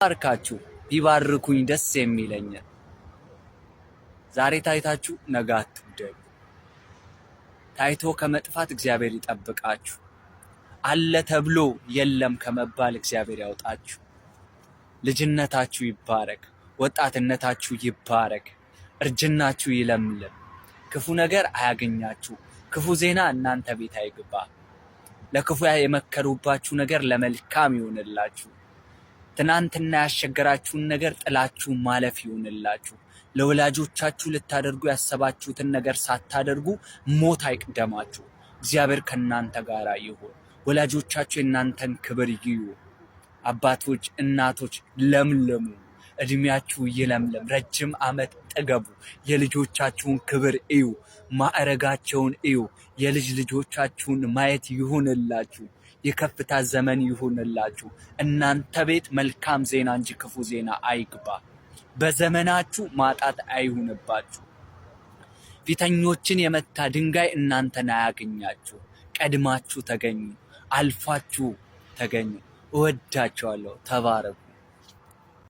ባርካችሁ ቢባርኩኝ ደስ የሚለኝ ዛሬ ታይታችሁ ነገ አትጉደሉ። ታይቶ ከመጥፋት እግዚአብሔር ይጠብቃችሁ። አለ ተብሎ የለም ከመባል እግዚአብሔር ያውጣችሁ። ልጅነታችሁ ይባረክ፣ ወጣትነታችሁ ይባረክ፣ እርጅናችሁ ይለምልም፣ ክፉ ነገር አያገኛችሁ፣ ክፉ ዜና እናንተ ቤት አይግባ። ለክፉ የመከሩባችሁ ነገር ለመልካም ይሆንላችሁ። ትናንትና ያስቸገራችሁን ነገር ጥላችሁ ማለፍ ይሆንላችሁ። ለወላጆቻችሁ ልታደርጉ ያሰባችሁትን ነገር ሳታደርጉ ሞት አይቅደማችሁ። እግዚአብሔር ከእናንተ ጋር ይሁን። ወላጆቻችሁ የእናንተን ክብር ይዩ። አባቶች እናቶች ለምለሙ፣ እድሜያችሁ ይለምለም፣ ረጅም ዓመት ጥገቡ። የልጆቻችሁን ክብር እዩ፣ ማዕረጋቸውን እዩ። የልጅ ልጆቻችሁን ማየት ይሁንላችሁ። የከፍታ ዘመን ይሁንላችሁ። እናንተ ቤት መልካም ዜና እንጂ ክፉ ዜና አይግባ። በዘመናችሁ ማጣት አይሁንባችሁ። ፊተኞችን የመታ ድንጋይ እናንተን አያገኛችሁ። ቀድማችሁ ተገኙ፣ አልፋችሁ ተገኙ። እወዳችኋለሁ። ተባረኩ።